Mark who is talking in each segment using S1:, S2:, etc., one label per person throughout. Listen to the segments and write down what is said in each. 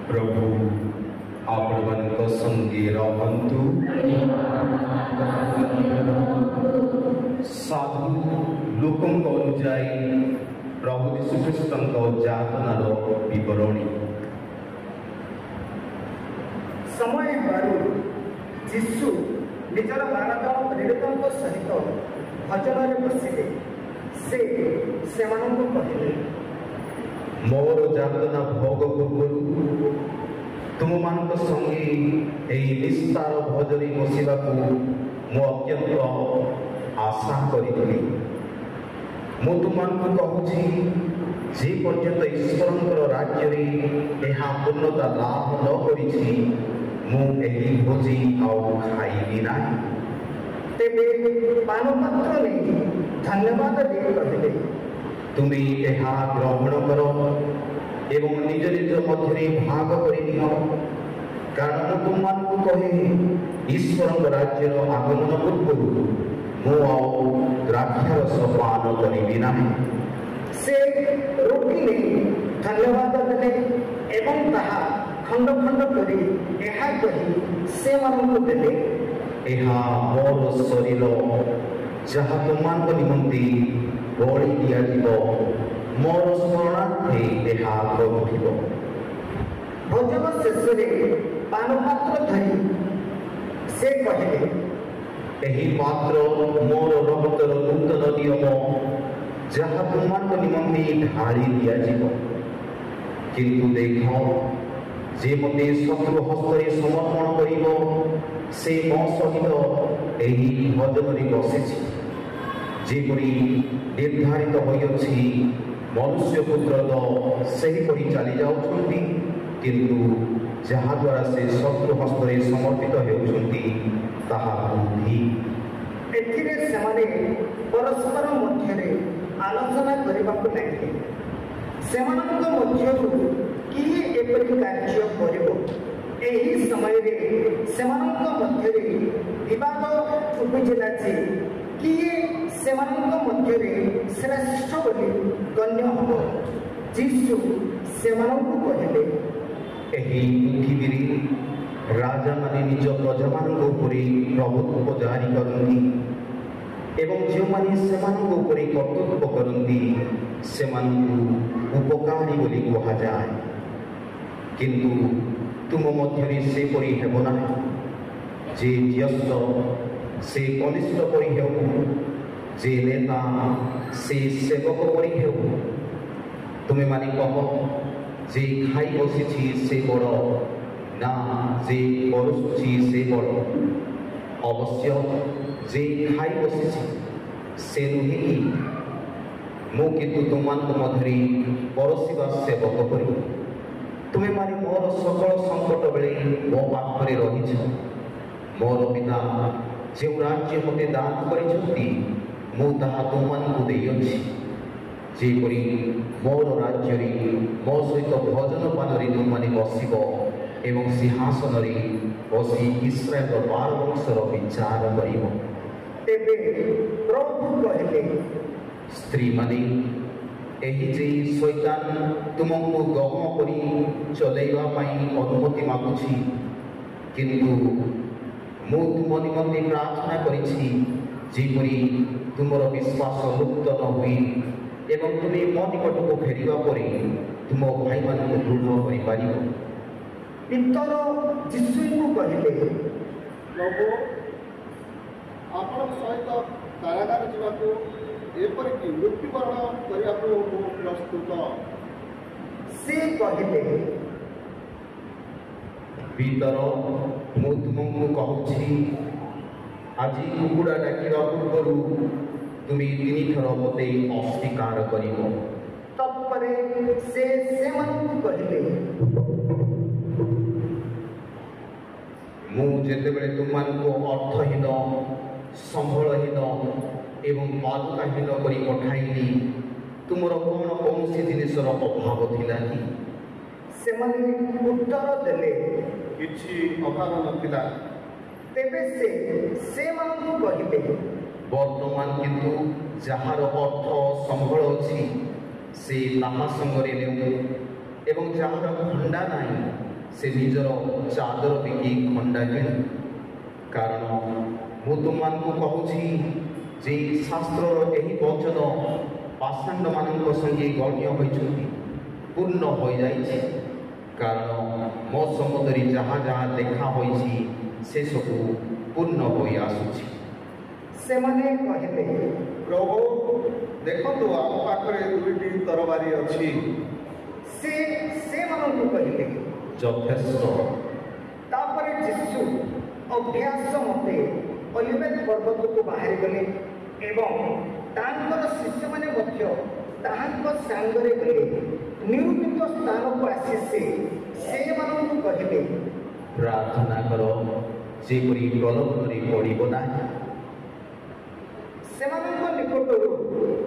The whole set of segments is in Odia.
S1: प्रभु आपण संगे रहंतु। साधु लोकों अनुजाई प्रभु यीशुख्रीष्टଙ୍କ ଯାତନାର ବିବରଣୀ।
S2: समय हेबारु यीशु निजर 12 प्रेरितଙ୍କ सहित भजन बसिले। से सेମାନଙ୍କୁ କହିଲେ,
S1: मोर ଯାତନା भोग पूर्वरु तुमମାନଙ୍କ संगे ଏହି ନିସ୍ତାର ଭୋଜରେ ବସିବାକୁ ମୁଁ ଅତ୍ୟନ୍ତ आशा କରିଥିଲି। ମୁଁ ତୁମମାନଙ୍କୁ କହୁଛି, ଯେ ପର୍ଯ୍ୟନ୍ତ ଈଶ୍ୱରଙ୍କର ରାଜ୍ୟରେ ଏହା ପୂର୍ଣ୍ଣତା ଲାଭ ନ କରିଛି ମୁଁ ଏହି ଭୋଜି ଆଉ ଖାଇବି ନାହିଁ।
S2: ତେବେ ପାନପାତ୍ର ନେଇ ଧନ୍ୟବାଦ ଦେଇ କହିଲେ,
S1: ତୁମେ ଏହା ଗ୍ରହଣ କର ଏବଂ ନିଜ ନିଜ ମଧ୍ୟରେ ଭାଗ କରିନିଅ, କାରଣ ମୁଁ ତୁମମାନଙ୍କୁ କହେ, ଈଶ୍ୱରଙ୍କ ରାଜ୍ୟର ଆଗମନ ପୂର୍ବରୁ ମୁଁ ଆଉ ଦ୍ରାକ୍ଷାରସ ପାନ କରିବି ନାହିଁ।
S2: ସେ ରୁଟି ନେଇ ଧନ୍ୟବାଦ ଦେଲେ ଏବଂ ତାହା ଖଣ୍ଡ ଖଣ୍ଡ କରି ଏହା କହି ସେମାନଙ୍କୁ ଦେଲେ,
S1: ଏହା ମୋର ଶରୀର, ଯାହା ତୁମମାନଙ୍କ ନିମନ୍ତେ ବଳି ଦିଆଯିବ, ମୋର ସ୍ମରଣାର୍ଥେ ଏହା କରୁଥିବ।
S2: ଭୋଜନ ଶେଷରେ ପାନପାତ୍ର ଧରି ସେ କହିଲେ,
S1: ଏହି ପାତ୍ର ମୋର ରକ୍ତର ନୂତନ ନିୟମ, ଯାହା ତୁମମାନଙ୍କ ନିମନ୍ତେ ଢାଳି ଦିଆଯିବ। କିନ୍ତୁ ଦେଖ, ଯେ ମୋତେ ଶତ୍ରୁ ହସ୍ତରେ ସମର୍ପଣ କରିବ, ସେ ମୋ ସହିତ ଏହି ଭୋଜନରେ ବସିଛି। ଯେପରି ନିର୍ଦ୍ଧାରିତ ହୋଇଅଛି, ମନୁଷ୍ୟପୁତ୍ର ତ ସେହିପରି ଚାଲି ଯାଉଛନ୍ତି, କିନ୍ତୁ ଯାହାଦ୍ୱାରା ସେ ଶତ୍ରୁ ହସ୍ତରେ ସମର୍ପିତ ହେଉଛନ୍ତି ତାହା ବୁଦ୍ଧି।
S2: ଏଥିରେ ସେମାନେ ପରସ୍ପର ମଧ୍ୟରେ ଆଲୋଚନା କରିବାକୁ ଲାଗିଲେ, ସେମାନଙ୍କ ମଧ୍ୟରୁ କିଏ ଏପରି କାର୍ଯ୍ୟ କରିବ। ଏହି ସମୟରେ ସେମାନଙ୍କ ମଧ୍ୟରେ ବିବାଦ ଉପୁଜିଲା ଯେ କିଏ ସେମାନଙ୍କ ମଧ୍ୟରେ ଶ୍ରେଷ୍ଠ ବୋଲି ଗଣ୍ୟ ହେବ। ଯୀଶୁ ସେମାନଙ୍କୁ କହିଲେ,
S1: ଏହି ପୃଥିବୀରେ ରାଜାମାନେ ନିଜ ପ୍ରଜାମାନଙ୍କ ଉପରେ ପ୍ରଭୁତ୍ୱ ଜାରି କରନ୍ତି ଏବଂ ଯେଉଁମାନେ ସେମାନଙ୍କ ଉପରେ କର୍ତ୍ତୃତ୍ୱ କରନ୍ତି ସେମାନଙ୍କୁ ଉପକାରୀ ବୋଲି କୁହାଯାଏ। କିନ୍ତୁ ତୁମ ମଧ୍ୟରେ ସେପରି ହେବ ନାହିଁ। ଯେ ଜ୍ୟେଷ୍ଠ ସେ କନିଷ୍ଠ ପରି ହେଉ, ଯେ ନେତା ସେ ସେବକ ପରି ହେଉ। ତୁମେମାନେ କହ, ଯେ ଖାଇ ବସିଛି ସେ ବଡ଼, ନା ଯେ ପରସୁଛି ସେ ବଡ଼? ଅବଶ୍ୟ ଯେ ଖାଇ ବସିଛି ସେ ନୁହେଁ କି? ମୁଁ କିନ୍ତୁ ତୁମମାନଙ୍କ ମଧ୍ୟରେ ପରସିବା ସେବକ ପରି। ତୁମେମାନେ ମୋର ସକଳ ସଙ୍କଟ ବେଳେ ମୋ ପାଖରେ ରହିଛ। ମୋର ପିତା ଯେଉଁ ରାଜ୍ୟ ମୋତେ ଦାନ କରିଛନ୍ତି ମୁଁ ତାହା ତୁମମାନଙ୍କୁ ଦେଇଅଛି। ଯେପରି ମୋର ରାଜ୍ୟରେ ମୋ ସହିତ ଭୋଜନ ପାନରେ ତୁମମାନେ ବସିବ ଏବଂ ସିଂହାସନରେ ବସି ଇସ୍ରାଏଲର 12 ବଂଶର ବିଚାର କରିବ।
S2: ତେବେ ପ୍ରଭୁ କହିଲେ,
S1: ସ୍ତ୍ରୀମାନେ, ଏହି ଯେ ଶୈତାନ ତୁମକୁ ଗହମ କରି ଚଲେଇବା ପାଇଁ ଅନୁମତି ମାଗୁଛି, କିନ୍ତୁ ମୁଁ ତୁମ ନିମନ୍ତେ ପ୍ରାର୍ଥନା କରିଛି, ଯେପରି ତୁମର ବିଶ୍ୱାସ ଲୁପ୍ତ ନ ହୁଏ ଏବଂ ତୁମେ ମୋ ନିକଟକୁ ଫେରିବା ପରେ ତୁମ ଭାଇମାନଙ୍କୁ ଦୃଢ଼ କରିପାରିବ।
S2: ପିତର ଯୀଶୁଙ୍କୁ କହିଲେ,
S3: ପ୍ରଭୁ, ଆପଣଙ୍କ ସହିତ କାରାଗାର ଯିବାକୁ ଏପରିକି ମୃତ୍ୟୁବରଣ କରିବାକୁ ମୁଁ ପ୍ରସ୍ତୁତ।
S2: ସେ କହିଲେ,
S1: ପିତର, ମୁଁ ତୁମକୁ କହୁଛି, ଆଜି କୁକୁଡ଼ା ଡାକିବା ପୂର୍ବରୁ ତୁମେ 3 ଥର ମୋତେ ଅସ୍ୱୀକାର କରିବ।
S2: ତତ୍ପରେ ସେ ସେମାନଙ୍କୁ କହିଲେ,
S1: ମୁଁ ଯେତେବେଳେ ତୁମମାନଙ୍କୁ ଅର୍ଥହୀନ, ସମ୍ବଳହୀନ ଏବଂ ବାଲୁକାହୀନ କରି ପଠାଇଲି, ତୁମର କ'ଣ କୌଣସି ଜିନିଷର ଅଭାବ ଥିଲା କି?
S2: ସେମାନେ ଉତ୍ତର ଦେଲେ,
S3: କିଛି ଅଭାବ ନଥିଲା।
S2: ତେବେ ସେ ସେମାନଙ୍କୁ କହିଲେ,
S1: ବର୍ତ୍ତମାନ କିନ୍ତୁ ଯାହାର ଅର୍ଥ ସମ୍ବଳ ଅଛି ସେ ତାହା ସଙ୍ଗରେ ନେଉ ଏବଂ ଯାହାର ଖଣ୍ଡା ନାହିଁ से निजर चादर बिकी खंडा किणी कारण मु तुम कहूँ जे शास्त्र यही वचन पाषाण्ड मान संगे गण्य होती पूर्ण हो जाए कारण मो सम्बन्ध जहाँ जहाँ देखा से सब पूर्ण हो आसुची
S2: से माने कहले
S3: प्रभु देखो आम पाखे दुईटी तरबारी अच्छी
S2: से मानू कहले
S1: यथेष्ट
S2: तापर यीशु अभ्यास मते ओलिवेट पर्वत को बाहर गले एवं तांकर शिष्य माने मध्य ताहांक सांगरे गले निरूपित स्थान को आसी से मानू कहले
S1: प्रार्थना करो जेपरी प्रलोभन पड़ो ना
S2: सेमानंक निकटरू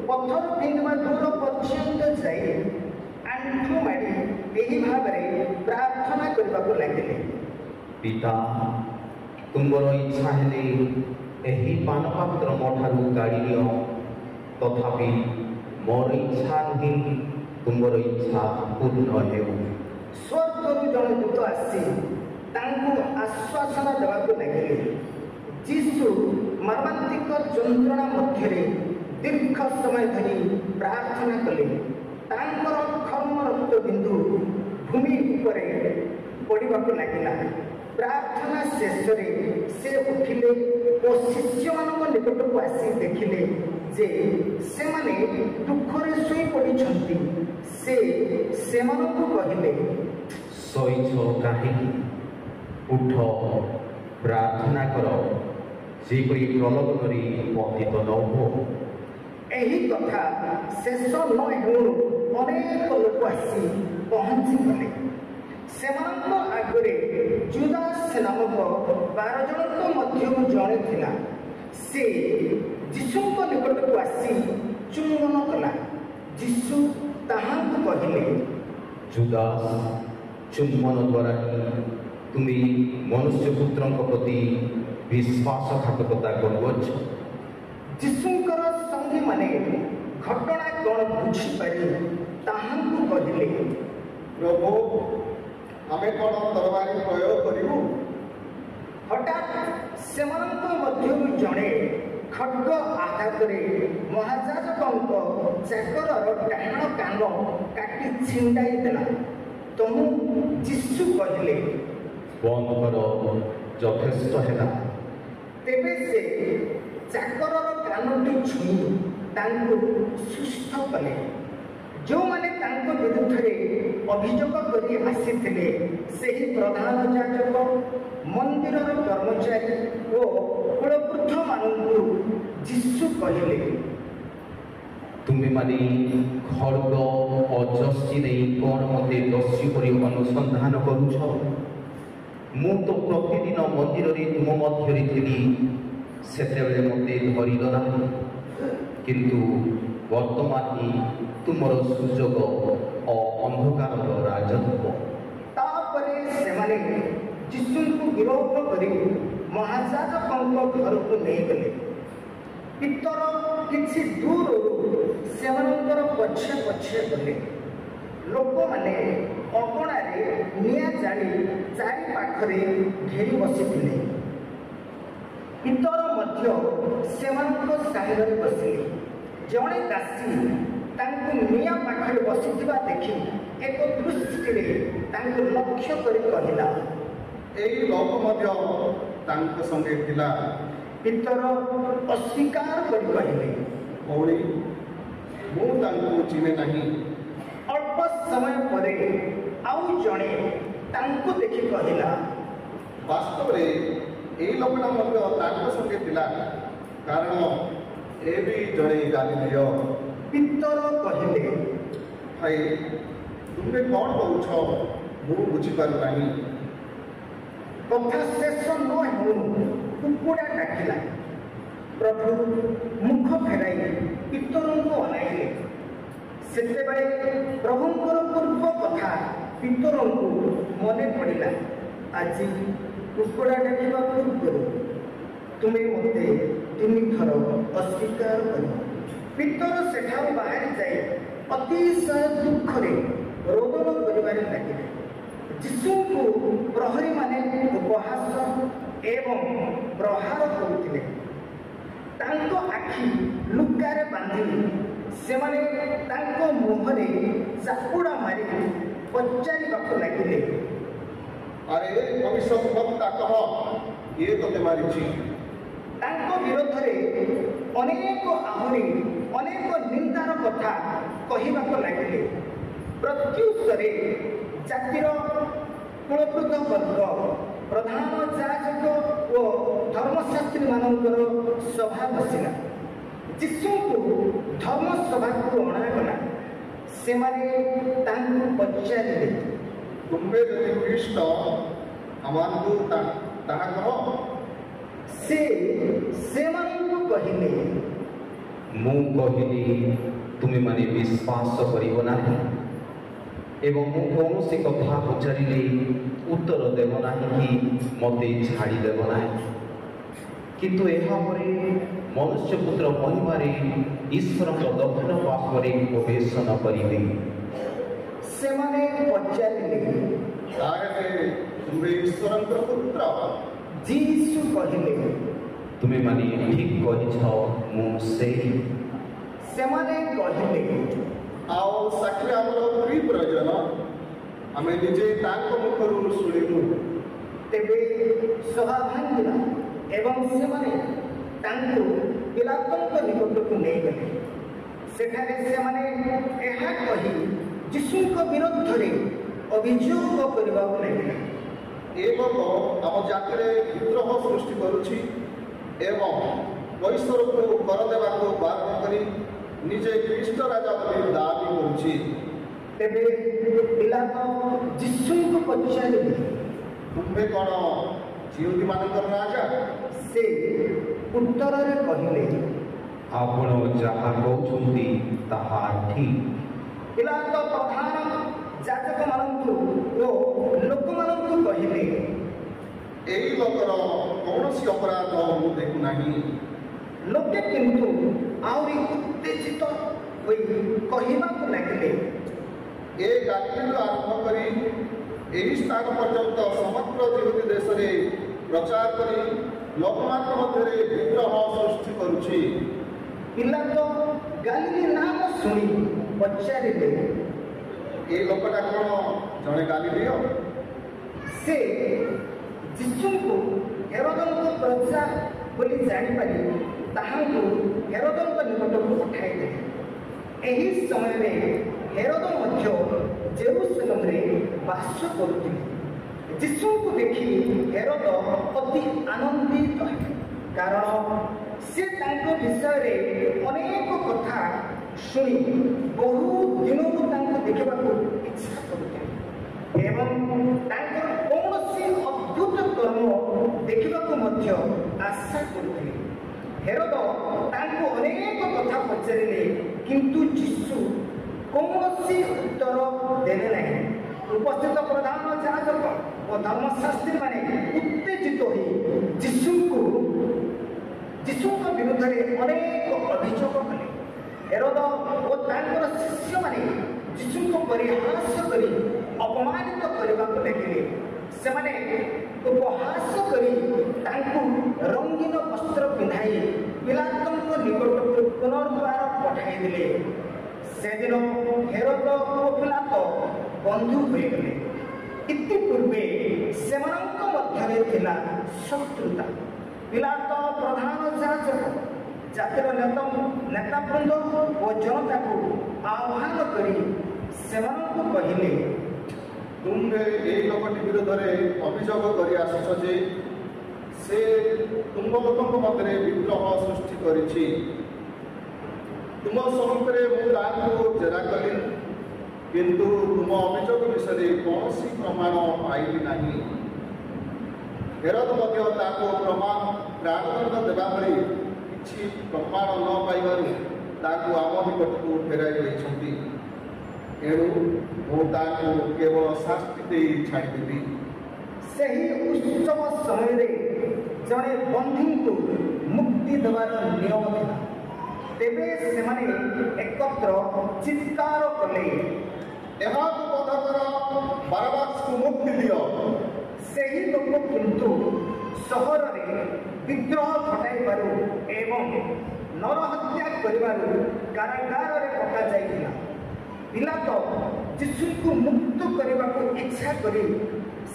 S2: पत्थर फिंगवा दूर पर्यंत जाई आंठु माड़ी एही भाबरे प्रार्थना करबा को लागिले
S1: पिता तुमर इच्छा हेले एही पान पात्र मोठारू गाड़ी नियो तथापि मोर इच्छा नहीं तुमर इच्छा पूर्ण हेउ
S2: स्वर्गरू जन दूत आसी तांको आश्वासन देबा को लागिले यीशु मर्मांतिक यंत्रणा मध्य दीर्घ समय धरी प्रार्थना कले तांकर खर्म रक्त बिंदु भूमि उपरे पड़वा लगिला प्रार्थना शेष से उठिले और शिष्य मान निकट को आसी देखिले जे से माने दुखरे सोई पड़ी से मानू कहले
S1: सोईछ कहीं उठ प्रार्थना करो जेपरी प्रलोभन पतित न हो
S2: यही कथा शेष न हेणु अनेक लोक आसी पहुंची गले सेमानक आगरे जुदास नामक 12 जन मध्यम जड़े थिला से यीशुक निकट को आसी चुंबन कला यीशु ताहांक कहले
S1: जुदास चुंबन द्वारा तुम्हें मनुष्य पुत्र प्रति विश्वासघातकता करुच
S2: यीशुकर संगी माने घटना कौन बुझी पारि ताहांकु कहले
S3: प्रभु आमे कौन तरबारी प्रयोग करिबु
S2: हठात सेमानक मध्यरु जणे खड्ग आघातरे महाजाजकंक चाकरर डाहाण कान काटी छिंडाई देला तमु यीशु कहले
S1: बंद करो यथेष्ट है
S2: तेबे से चाकरर कानटी छुई तांको सुस्थ कले जो माने तांको विरुद्धरे अभियोग करी आसीथिले सेही प्रधान याजक मंदिरर कर्मचारी ओ कुलपुत्र मानंकु यीशु कहले
S1: तुम्हें माने खड्ग अजस्ती नहीं कौन मते दस्यु परि अनुसंधान करुछ मु तो प्रतिदिन मंदिर तुम मध्य थी सेतेबेले मते धरिल ना किंतु वर्तमान ही तुमर सुजोग अंधकार राजत्व
S2: तापरे सेमाने यीशुଙ୍କୁ विरोध करी महाजाजकଙ୍କ घरକୁ ନେଇଗଲେ ପିତର କିଛି ଦୂରରୁ ସେମାନଙ୍କର ପଛେ ପଛେ ଗଲେ ଲୋକମାନେ ଅଗଣାରେ ନିଆଁ ଜାଳି ଚାରି ପାଖରେ ଘେରି ବସିଥିଲେ ପିତର ମଧ୍ୟ ସେମାନଙ୍କ ସାଙ୍ଗରେ ବସିଲେ ଜଣେ ଦାସୀ ତାଙ୍କୁ ନିଆଁ ପାଖରେ ବସିଥିବା ଦେଖି ଏକ ଦୃଷ୍ଟିରେ ତାଙ୍କୁ ଲକ୍ଷ୍ୟ କରି କହିଲା
S3: ଏହି ଲୋକ ମଧ୍ୟ ତାଙ୍କ ସଙ୍ଗେ ଥିଲା
S2: ପିତର ଅସ୍ୱୀକାର କରି କହିଲେ
S3: ଭଉଣୀ ମୁଁ ତାଙ୍କୁ ଚିହ୍ନେ ନାହିଁ
S2: ଅଳ୍ପ ସମୟ ପରେ ଆଉ ଜଣେ ତାଙ୍କୁ ଦେଖି କହିଲା
S3: ବାସ୍ତବରେ ଏହି ଲୋକଟା ମଧ୍ୟ ତାଙ୍କ ସଙ୍ଗେ ଥିଲା କାରଣ ଏ ବି ଜଣେ ଗାଲିଲୀୟ
S2: ପିତର କହିଲେ
S3: ଭାଇ ତୁମେ କ'ଣ କହୁଛ ମୁଁ ବୁଝିପାରୁ ନାହିଁ
S2: କଥା ଶେଷ ନ ହେଉ କୁକୁଡ଼ା ଡାକିଲା ପ୍ରଭୁ ମୁଖ ଫେରାଇ ପିତରଙ୍କୁ ଅନାଇଲେ ସେତେବେଳେ ପ୍ରଭୁଙ୍କର ପୂର୍ବ କଥା ପିତରଙ୍କୁ ମନେ ପଡ଼ିଲା ଆଜି କୁକୁଡ଼ା ଡାକିବା ପୂର୍ବରୁ ତୁମେ ମୋତେ 3 ଥର ଅସ୍ୱୀକାର କରିବ ପିତର ସେଠାରୁ ବାହାରି ଯାଇ ଅତିଶୟ ଦୁଃଖରେ ରୋଦନ କରିବାରେ ଲାଗିଲେ ଯୀଶୁଙ୍କୁ ପ୍ରହରୀମାନେ ଉପହାସ ଏବଂ ପ୍ରହାର କରୁଥିଲେ। ତାଙ୍କ ଆଖି ଲୁଗାରେ ବାନ୍ଧି ସେମାନେ ତାଙ୍କ ମୁହଁରେ ଚାପୁଡ଼ା ମାରି ପଚାରିବାକୁ ଲାଗିଲେ,
S3: ଆରେ ଭବିଷ୍ୟତ ବକ୍ତା କହ, କିଏ ତତେ ମାରିଛି?
S2: ତାଙ୍କ ବିରୋଧରେ ଆହୁରି ଅନେକ ନିନ୍ଦାର କଥା କହିବାକୁ ଲାଗିଲେ। ପ୍ରତ୍ୟୁତ୍ତରେ ଜାତିର କୁଳକୃତ ବର୍ଗ, ପ୍ରଧାନ ଯାଜକ ଓ ଧର୍ମଶାସ୍ତ୍ରୀମାନଙ୍କର ସଭା ବସିଲା। ଯୀଶୁଙ୍କୁ ଧର୍ମସଭାକୁ ଅଣାଗଲା। ସେମାନେ ତାଙ୍କୁ ପଚାରିଲେ,
S3: ତୁମେ ଯଦି ଖ୍ରୀଷ୍ଟ ଆମମାନଙ୍କୁ ତାହା କହ।
S2: ସେ ସେମାନଙ୍କୁ କହିଲେ,
S1: ମୁଁ କହିଲି ତୁମେମାନେ ବିଶ୍ୱାସ କରିବ ନାହିଁ ଏବଂ ମୁଁ କୌଣସି କଥା ପଚାରିଲେ ଉତ୍ତର ଦେବ ନାହିଁ କି ମୋତେ ଛାଡ଼ିଦେବ ନାହିଁ। କିନ୍ତୁ ଏହାପରେ ମନୁଷ୍ୟପୁତ୍ର ମହିମାରେ ଈଶ୍ୱରଙ୍କ ଦକ୍ଷିଣ ପାର୍ଶ୍ୱରେ ପ୍ରବେଶନ କରିବେ।
S2: ସେମାନେ ପଚାରିଲେ,
S3: ତାହେଲେ ତୁମେ ଈଶ୍ୱରଙ୍କ ପୁତ୍ର?
S2: ଯୀଶୁ କହିଲେ,
S1: ତୁମେମାନେ ଠିକ୍ କହିଛ, ମୁଁ ସେହି।
S2: ସେମାନେ କହିଲେ,
S3: ଆଉ ସାକ୍ଷୀ ଆମର କି ପ୍ରୟୋଜନ? ଆମେ ନିଜେ ତାଙ୍କ ମୁଖରୁ ଶୁଣିବୁ।
S2: ତେବେ ସଭା ଭାଙ୍ଗିଲା ଏବଂ ସେମାନେ ତାଙ୍କୁ ପିଲାତଙ୍କ ନିକଟକୁ ନେଇଗଲେ। ସେଠାରେ ସେମାନେ ଏହା କହି ଯୀଶୁଙ୍କ ବିରୁଦ୍ଧରେ ଅଭିଯୋଗ କରିବାକୁ ଲାଗିଲେ,
S3: ଏ ଲୋକ ଆମ ଜାତିରେ ବିଦ୍ରୋହ ସୃଷ୍ଟି କରୁଛି ଏବଂ ଈଶ୍ୱରକୁ କର ଦେବାକୁ ବାଧ୍ୟ କରି ନିଜେ ଖ୍ରୀଷ୍ଟ ରାଜା ବୋଲି ଦାବି କରୁଛି।
S2: ତେବେ ପିଲାତ ଯୀଶୁଙ୍କୁ ପଚାରିଲେ,
S3: ତୁମେ କ'ଣ ଜିହୁଦୀମାନଙ୍କର ରାଜା?
S2: ସେ ଉତ୍ତରରେ କହିଲେ,
S1: ଆପଣ ଯାହା କହୁଛନ୍ତି ତାହା ଠିକ୍।
S2: ପିଲାତ ପ୍ରଧାନ ଯାଜକମାନଙ୍କୁ ଓ ଲୋକମାନଙ୍କୁ କହିଲେ,
S3: ଏହି ଲୋକର କୌଣସି ଅପରାଧ ମୁଁ ଦେଖୁନାହିଁ।
S2: ଲୋକେ କିନ୍ତୁ ଆହୁରି ଉତ୍ତେଜିତ ହୋଇ କହିବାକୁ ଲାଗିଲେ,
S3: ଏ ଗାଲିଲରୁ ଆରମ୍ଭ କରି ଏହି ସ୍ଥାନ ପର୍ଯ୍ୟନ୍ତ ସମଗ୍ର ଜିହୁଦୀ ଦେଶରେ ପ୍ରଚାର କରି ଲୋକମାନଙ୍କ ମଧ୍ୟରେ ବିଦ୍ରୋହ ସୃଷ୍ଟି କରୁଛି।
S2: ପିଲାତ ଗାଲିଲି ନାମ ଶୁଣି ପଚାରିଲେ,
S3: ଏ ଲୋକଟା କ'ଣ ଜଣେ ଗାଲିଲୀୟ?
S2: ସେ ଯୀଶୁଙ୍କୁ ହେରୋଦଙ୍କ ପ୍ରଜା ବୋଲି ଜାଣିପାରି ତାହାଙ୍କୁ ହେରୋଦଙ୍କ ନିକଟକୁ ପଠାଇଲେ। ଏହି ସମୟରେ ହେରୋଦ ମଧ୍ୟ ଜେରୁସାଲେମରେ ବାସ କରୁଥିଲେ। ଯୀଶୁଙ୍କୁ ଦେଖି ହେରୋଦ ଅତି ଆନନ୍ଦିତ ହେଲେ, କାରଣ ସେ ତାଙ୍କ ବିଷୟରେ ଅନେକ କଥା ଶୁଣି ବହୁ ଦିନରୁ ତାଙ୍କୁ ଦେଖିବାକୁ ଇଚ୍ଛା କରୁଥିଲେ ଏବଂ ତାଙ୍କର କୌଣସି ଅଦ୍ଭୁତ କର୍ମ ଦେଖିବାକୁ ମଧ୍ୟ ଆଶା କରୁଥିଲେ। ହେରୋଦ ତାଙ୍କୁ ଅନେକ କଥା ପଚାରିଲେ, କିନ୍ତୁ ଯୀଶୁ କୌଣସି ଉତ୍ତର ଦେଲେ ନାହିଁ। ଉପସ୍ଥିତ ପ୍ରଧାନ ଯାଜକ ଓ ଧର୍ମଶାସ୍ତ୍ରୀମାନେ ଉତ୍ତେଜିତ ହୋଇ ଯୀଶୁଙ୍କ ବିରୁଦ୍ଧରେ ଅନେକ ଅଭିଯୋଗ କଲେ। ହେରୋଦ ଓ ତାଙ୍କର ଶିଷ୍ୟମାନେ ଯୀଶୁଙ୍କୁ ପରିହାସ କରି ଅପମାନିତ କରିବାକୁ ଲାଗିଲେ। ସେମାନେ ଉପହାସ କରି ତାଙ୍କୁ ରଙ୍ଗୀନ ବସ୍ତ୍ର ପିନ୍ଧାଇ ପିଲାତଙ୍କ ନିକଟକୁ ପୁନର୍ବାର ପଠାଇଦେଲେ। ସେଦିନ ହେରୋଦ ଓ ପିଲାତ ବନ୍ଧୁ ହୋଇଗଲେ। ଇତିପୂର୍ବେ ସେମାନଙ୍କ ମଧ୍ୟରେ ଥିଲା ଶତ୍ରୁତା। ପିଲାତ ପ୍ରଧାନ ଯାଜକ, ଜାତିର ନେତାବୃନ୍ଦ ଓ ଜନତାକୁ ଆହ୍ୱାନ କରି ସେମାନଙ୍କୁ କହିଲେ,
S3: ତୁମେ ଏହି ଲୋକଟି ବିରୋଧରେ ଅଭିଯୋଗ କରି ଆସୁଛ ଯେ ସେ ତୁମ ଲୋକଙ୍କ ମଧ୍ୟରେ ବିଦ୍ରୋହ ସୃଷ୍ଟି କରିଛି। ତୁମ ସମ୍ମୁଖରେ ମୁଁ ତାଙ୍କୁ ଜେରା କଲି, କିନ୍ତୁ ତୁମ ଅଭିଯୋଗ ବିଷୟରେ କୌଣସି ପ୍ରମାଣ ପାଇଲି ନାହିଁ। ହେରୋଦ ମଧ୍ୟ ତାଙ୍କୁ ପ୍ରାଣଦଣ୍ଡ ଦେବା ଭଳି କିଛି ପ୍ରମାଣ ନ ପାଇବାରୁ ତାଙ୍କୁ ଆମ ନିକଟକୁ ଫେରାଇ ଦେଇଛନ୍ତି। ଏଣୁ ମୁଁ ତାଙ୍କୁ କେବଳ ଶାସ୍ତି ଦେଇ ଛାଡ଼ିଦେବି।
S2: ସେହି ଉତ୍ସବ ସମୟରେ ଜଣେ ବନ୍ଧୁଙ୍କୁ ମୁକ୍ତି ଦେବାର ନିୟମ ଥିଲା। ତେବେ ସେମାନେ ଚିତ୍କାର କଲେ,
S3: ଏହାକୁ ବନ୍ଧ କର, ବାରବାସକୁ ମୁକ୍ତି କହିଦିଅ।
S2: ସେହି ଲୋକ କିନ୍ତୁ ସହରରେ ବିଦ୍ରୋହ ଘଟାଇବାରୁ ଏବଂ ନରହତ୍ୟା କରିବାରୁ କାରାଗାରରେ ପକାଯାଇଥିଲା। ପିଲାତ ଯୀଶୁଙ୍କୁ ମୁକ୍ତ କରିବାକୁ ଇଚ୍ଛା କରି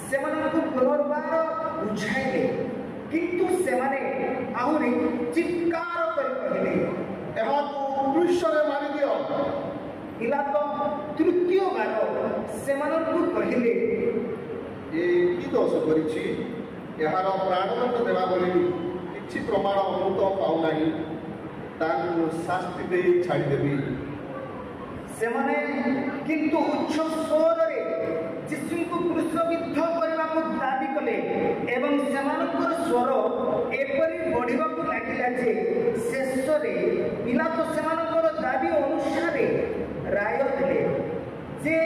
S2: ସେମାନଙ୍କୁ ପୁନର୍ବାର ବୁଝାଇଲେ, କିନ୍ତୁ ସେମାନେ ଆହୁରି ଚିତ୍କାର କରି କହିଲେ,
S3: ଏହାକୁ କ୍ରୁଶରେ ମାରିଦିଅ।
S2: ପିଲାତ ତୃତୀୟ ବାର ସେମାନଙ୍କୁ କହିଲେ,
S3: ଏ କି ଦୋଷ କରିଛି? ଏହାର ପ୍ରାଣଦଣ୍ଡ ଦେବା ବୋଲି କିଛି ପ୍ରମାଣ ମୁଁ ତ ପାଉନାହିଁ। ତାଙ୍କୁ ଶାସ୍ତି ଦେଇ ଛାଡ଼ିଦେବି।
S2: ସେମାନେ କିନ୍ତୁ ଉଚ୍ଚ ସ୍ୱରରେ ଯୀଶୁଙ୍କୁ କ୍ରୁଶବିଦ୍ଧ କରିବାକୁ ଦାବି କଲେ ଏବଂ ସେମାନଙ୍କର ସ୍ୱର ଏପରି ବଢ଼ିବାକୁ ଲାଗିଲା ଯେ ଶେଷରେ ପିଲାତ ସେମାନଙ୍କର ଦାବି ଅନୁସାରେ ରାୟ ଦେଲେ ଯେ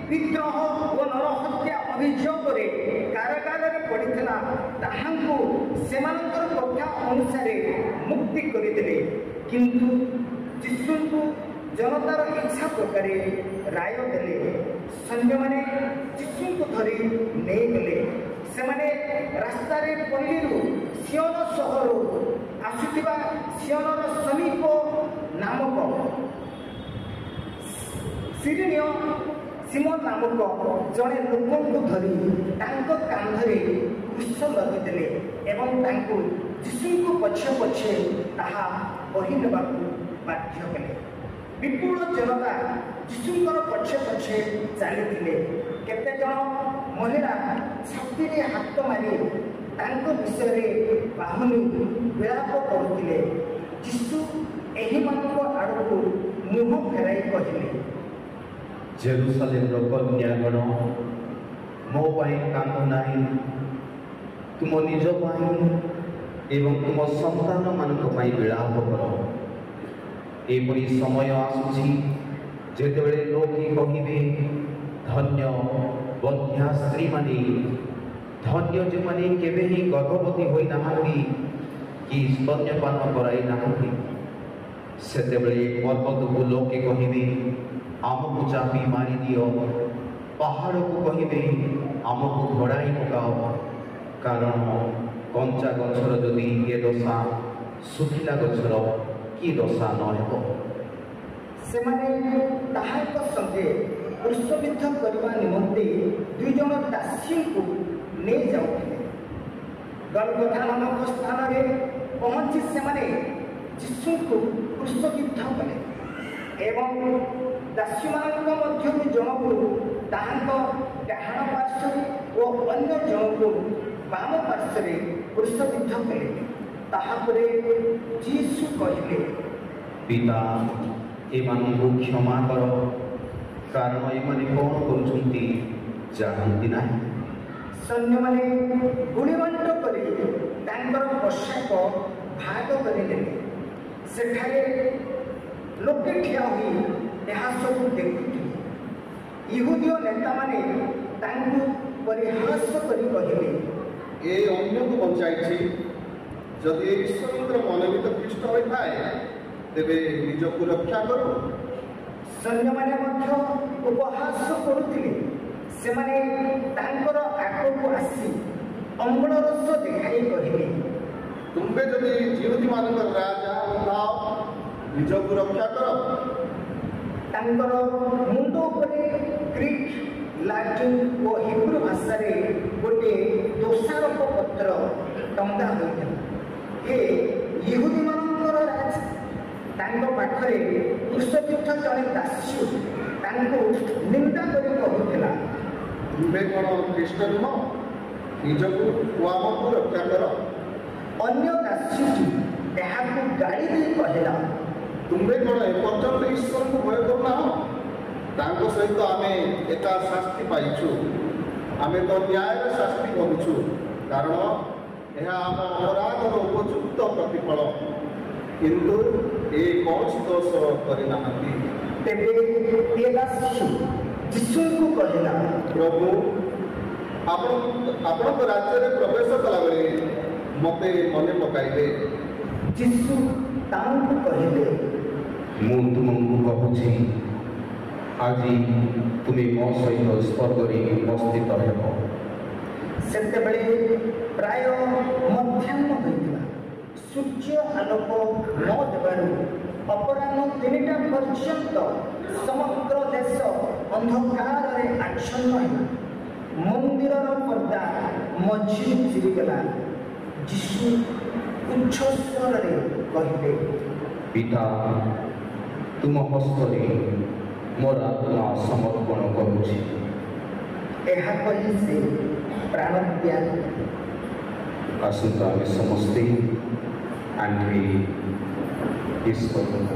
S2: ବିଦ୍ରୋହ ଓ ନରହତ୍ୟା ଅଭିଯୋଗରେ କାରାଗାରରେ ପଡ଼ିଥିଲା ତାହାଙ୍କୁ ସେମାନଙ୍କର କଥା ଅନୁସାରେ ମୁକ୍ତି କରିଦେଲେ। କିନ୍ତୁ ଯୀଶୁଙ୍କୁ ଜନତାର ଇଚ୍ଛା ପ୍ରକାରେ ରାୟ ଦେଲେ। ସୈନ୍ୟମାନେ ଯୀଶୁଙ୍କୁ ଧରି ନେଇଗଲେ। ସେମାନେ ରାସ୍ତାରେ ପଲ୍ଲୀରୁ ସିଓନ ସହରରୁ ଆସୁଥିବା ସିଓନର ସମୀପ ନାମକ ସିରିନୀୟ ସିମୋନ ନାମକ ଜଣେ ଲୋକଙ୍କୁ ଧରି ତାଙ୍କ କାନ୍ଧରେ କ୍ରୁଶ ଲଦିଦେଲେ ଏବଂ ତାଙ୍କୁ ଯୀଶୁଙ୍କୁ ପଛେ ପଛେ ତାହା ବହି ନେବାକୁ ବାଧ୍ୟ କଲେ। ବିପୁଳ ଜନତା ଯୀଶୁଙ୍କର ପଛେ ପଛେ ଚାଲିଥିଲେ। କେତେଜଣ ମହିଳା ଛାତିରେ ହାତ ମାରି ତାଙ୍କ ବିଷୟରେ ବାହୁନି ବିଳାପ କରୁଥିଲେ। ଯୀଶୁ ଏହିମାନଙ୍କ ଆଡ଼କୁ ମୁହଁ ଫେରାଇ କହିଲେ,
S1: ଜେରୁସାଲେମର କନ୍ୟାଗଣ, ମୋ ପାଇଁ କାନ୍ଦ ନାହିଁ। ତୁମ ନିଜ ପାଇଁ ଏବଂ ତୁମ ସନ୍ତାନମାନଙ୍କ ପାଇଁ ବିଳାପ କର। ଏପରି ସମୟ ଆସୁଛି ଯେତେବେଳେ ଲୋକେ କହିବେ, ଧନ୍ୟ ବନ୍ଧ୍ୟା ସ୍ତ୍ରୀମାନେ, ଧନ୍ୟ ଯେଉଁମାନେ କେବେ ହିଁ ଗର୍ଭବତୀ ହୋଇନାହାନ୍ତି କି ସ୍ତନ୍ୟପାନ କରାଇ ନାହାନ୍ତି। ସେତେବେଳେ ପର୍ବତକୁ ଲୋକେ କହିବେ, ଆମକୁ ଚାପି ମାରିଦିଅ। ପାହାଡ଼କୁ କହିବେ, ଆମକୁ ଘୋଡ଼ାଇ ପକାଅ। କାରଣ କଞ୍ଚା ଗଛର ଯଦି ଏ ଦଶା, ଶୁଖିଲା ଗଛର କି ଦଶା ନ ହେବ।
S2: ସେମାନେ ତାହାଙ୍କ ସଙ୍ଗେ କ୍ରୁଶବିଦ୍ଧ କରିବା ନିମନ୍ତେ 2 ଜଣ ଦାସୀଙ୍କୁ ନେଇଯାଉଥିଲେ। ଗଲଗଥା ନାମକ ସ୍ଥାନରେ ପହଞ୍ଚି ସେମାନେ ଯୀଶୁଙ୍କୁ କ୍ରୁଶବିଦ୍ଧ କଲେ ଏବଂ ଦାସୀମାନଙ୍କ ମଧ୍ୟରୁ ଜଣକୁ ତାହାଙ୍କ ଡାହାଣ ପାର୍ଶ୍ୱରେ ଓ ଅନ୍ୟ ଜଣକୁ ବାମ ପାର୍ଶ୍ୱରେ କ୍ରୁଶବିଦ୍ଧ କଲେ। ତାହାପରେ ଯୀଶୁ କହିଲେ,
S1: ପିତା, ଏମାନଙ୍କୁ କ୍ଷମା କର, କାରଣ ଏମାନେ କ'ଣ କରୁଛନ୍ତି ଜାଣନ୍ତି ନାହିଁ।
S2: ସୈନ୍ୟମାନେ ଗୁଳିବାଣ୍ଟ କରି ତାଙ୍କର ପୋଷାକ ଭାଗ କରିନେଲେ। ସେଠାରେ ଲୋକେ ଠିଆ ହୋଇ ଏହା ସବୁ ଦେଖୁଥିଲେ। ଇହୁଦୀୟ ନେତାମାନେ ତାଙ୍କୁ ପରିହାସ କରି କହିଲେ,
S3: ଏ ଅନ୍ୟକୁ ବଞ୍ଚାଇଛି। ଯଦି ଏ ଈଶ୍ୱରଙ୍କର ମନୋନୀତ ଖ୍ରୀଷ୍ଟ ହୋଇଥାଏ ତେବେ ନିଜକୁ ରକ୍ଷା କରୁ।
S2: ସୈନ୍ୟମାନେ ମଧ୍ୟ ଉପହାସ କରୁଥିଲେ। ସେମାନେ ତାଙ୍କର ଆଗକୁ ଆସି ଅମ୍ଳ ରସ ଦେଖାଇ କହିଲେ,
S3: ତୁମେ ଯଦି ଜିହୁଦୀମାନଙ୍କର ରାଜା ଥାଅ ନିଜକୁ ରକ୍ଷା କର।
S2: ତାଙ୍କର ମୁଣ୍ଡ ଉପରେ ଗ୍ରୀକ୍, ଲାଟିନ୍ ଓ ହିବ୍ରୁ ଭାଷାରେ ଗୋଟିଏ ଦୋଷାରୋପ ପତ୍ର ଟଙ୍ଗା ହୋଇଥିଲା। ଏ ଇହୁଦୀମାନଙ୍କର ରାଜ। ତାଙ୍କ ପାଖରେ କ୍ରୁଶବିଦ୍ଧ ଜଣେ ଦାସୀ ତାଙ୍କୁ ନିନ୍ଦା କରି କହୁଥିଲା,
S3: ତୁମେ କ'ଣ ଖ୍ରୀଷ୍ଟ ନୁହଁ? ନିଜକୁ ଓ ଆମକୁ ରକ୍ଷା କର।
S2: ଅନ୍ୟ ଦାସୀଟି ଏହାକୁ ଗାଳି ଦେଇ କହିଲା,
S3: ତୁମେ କ'ଣ ଏପର୍ଯ୍ୟନ୍ତ ଈଶ୍ୱରଙ୍କୁ ଭୟ କରୁନାହ? ତାଙ୍କ ସହିତ ଆମେ ଏକା ଶାସ୍ତି ପାଇଛୁ। ଆମେ ତ ନ୍ୟାୟର ଶାସ୍ତି କରୁଛୁ, କାରଣ ଏହା ଆମ ଅପରାଧର ଉପଯୁକ୍ତ ପ୍ରତିଫଳ। କିନ୍ତୁ ଏ କୌଣସି ଦୋଷ କରିନାହାନ୍ତି।
S2: ତେବେ ଏ ଦାସୀ ଯୀଶୁଙ୍କୁ କହିଲା,
S3: ପ୍ରଭୁ, ଆପଣଙ୍କ ରାଜ୍ୟରେ ପ୍ରବେଶ କଲାବେଳେ ମୋତେ ମନେ ପକାଇବେ।
S2: ଯୀଶୁ ତାଙ୍କୁ କହିଲେ,
S1: ମୁଁ ତୁମକୁ କହୁଛି, ଆଜି ତୁମେ ମୋ ସହିତ ସ୍ୱର୍ଗରେ ଉପସ୍ଥିତ ହେବ।
S2: ସେତେବେଳେ ପ୍ରାୟ ମଧ୍ୟାହ୍ନ ହୋଇଥିଲା। ସୂର୍ଯ୍ୟ ଆଲୋକ ନ ଦେବାରୁ ଅପରାହ୍ନ 3ଟା ପର୍ଯ୍ୟନ୍ତ ସମଗ୍ର ଦେଶ ଅନ୍ଧକାରରେ ଆଚ୍ଛନ୍ନ ହେଲା। ମନ୍ଦିରର ପର୍ଦ୍ଦା ମଝିରୁ ଚିରିଗଲା। ଯୀଶୁ ଉଚ୍ଚ ସ୍ୱରରେ କହିଲେ,
S1: ପିତା, ତୁମ ହସ୍ତରେ ମୋର ଆତ୍ମା ସମର୍ପଣ କରୁଛି।
S2: ଏହା କହି ସେ ପ୍ରାଣ ତ୍ୟାଗ
S1: ଆସନ୍ତୁ ଆମେ ସମସ୍ତେ ଆଣ୍ଠେଇ ଈଶ୍ୱରଙ୍କୁ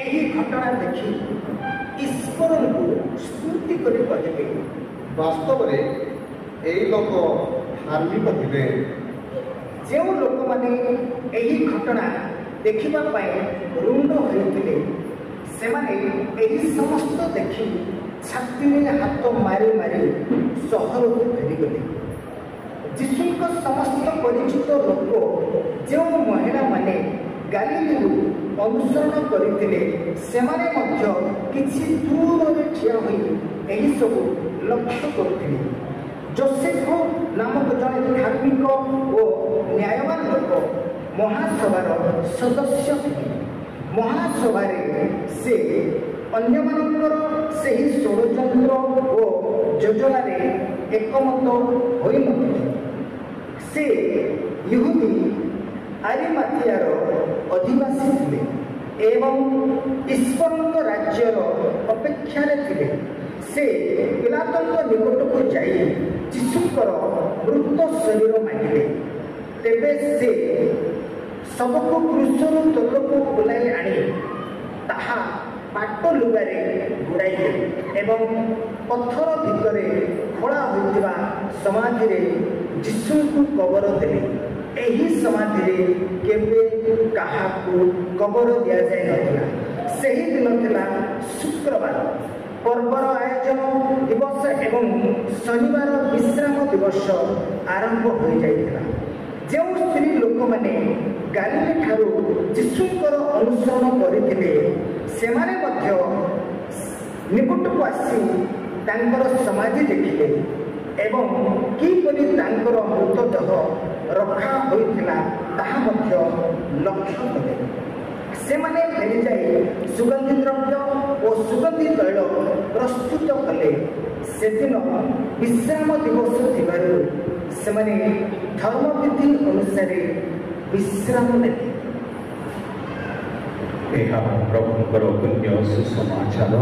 S2: ଏହି ଘଟଣା ଦେଖି ଈଶ୍ୱରଙ୍କୁ ସ୍ତୁତି କରି କହିଲେ,
S3: ବାସ୍ତବରେ ଏହି ଲୋକ ଧାର୍ମିକ ଥିଲେ।
S2: ଯେଉଁ ଲୋକମାନେ ଏହି ଘଟଣା ଦେଖିବା ପାଇଁ ରୁଣ୍ଡ ହୋଇଥିଲେ ସେମାନେ ଏହି ସମସ୍ତ ଦେଖି ଛାତିରେ ହାତ ମାରି ମାରି ସହରକୁ ଫେରିଗଲେ। ଯୀଶୁଙ୍କ ସମସ୍ତ ପରିଚିତ ଲୋକ ଯେଉଁ ମହିଳାମାନେ ଗାଲିଲରୁ ଅନୁସରଣ କରିଥିଲେ ସେମାନେ ମଧ୍ୟ କିଛି ଦୂରରେ ଠିଆ ହୋଇ ଏହିସବୁ ଲକ୍ଷ୍ୟ କରୁଥିଲେ। ଯୋସେଫ ନାମକ ଜଣେ ଧାର୍ମିକ ଓ ନ୍ୟାୟବାନ ଲୋକ ମହାସଭାର ସଦସ୍ୟ ଥିଲେ। ମହାସଭାରେ ସେ ଅନ୍ୟମାନଙ୍କର ସେହି ଷଡ଼ଯନ୍ତ୍ର ଓ ଯୋଜନାରେ ଏକମତ ହୋଇନଥିଲେ। ସେ ଇହୁଦୀ ଆରିମାଥିଆର ଅଧିବାସୀ ଥିଲେ ଏବଂ ଈଶ୍ୱରଙ୍କ ରାଜ୍ୟର ଅପେକ୍ଷାରେ ଥିଲେ। ସେ ପିଲାତଙ୍କ ନିକଟକୁ ଯାଇ ଯୀଶୁଙ୍କର ମୃତ ଶରୀର ମାଗିଲେ। ତେବେ ସେ ଶବକୁ କ୍ରୁଶରୁ ତଳକୁ ଓହ୍ଲାଇ ଆଣି ତାହା ପାଟ ଲୁଗାରେ ଗୁଡ଼ାଇଲେ ଏବଂ ପଥର ଭିତରେ ଖୋଳା ହୋଇଥିବା ସମାଧିରେ ଯୀଶୁଙ୍କୁ କବର ଦେଲେ। ଏହି ସମାଧିରେ କେବେ କାହାକୁ କବର ଦିଆଯାଇନଥିଲା। ସେହି ଦିନ ଥିଲା ଶୁକ୍ରବାର। ପର୍ବର ଆୟୋଜନ ଦିବସ ଏବଂ ଶନିବାର ବିଶ୍ରାମ ଦିବସ ଆରମ୍ଭ ହୋଇଯାଇଥିଲା। ଯେଉଁ ସ୍ତ୍ରୀ ଲୋକମାନେ ଗାଲିଲୀ ଠାରୁ ଯୀଶୁଙ୍କର ଅନୁସରଣ କରିଥିଲେ ସେମାନେ ମଧ୍ୟ ନିକଟକୁ ଆସି ତାଙ୍କର ସମାଧି ଦେଖିଲେ ଏବଂ କିପରି ତାଙ୍କର ମୃତଦେହ ରଖା ହୋଇଥିଲା ତାହା ମଧ୍ୟ ଲକ୍ଷ୍ୟ କଲେ। ସେମାନେ ଫେରିଯାଇ ସୁଗନ୍ଧି ଦ୍ରବ୍ୟ ଓ ସୁଗନ୍ଧି ତୈଳ ପ୍ରସ୍ତୁତ କଲେ। ସେଦିନ ବିଶ୍ରାମ ଦିବସ ଥିବାରୁ ସେମାନେ ଧର୍ମବିଧି ଅନୁସାରେ ବିଶ୍ରାମ ନେଲେ।
S1: ଏହା ପ୍ରଭୁଙ୍କର ପୁଣ୍ୟ ସୁସମାଚାର।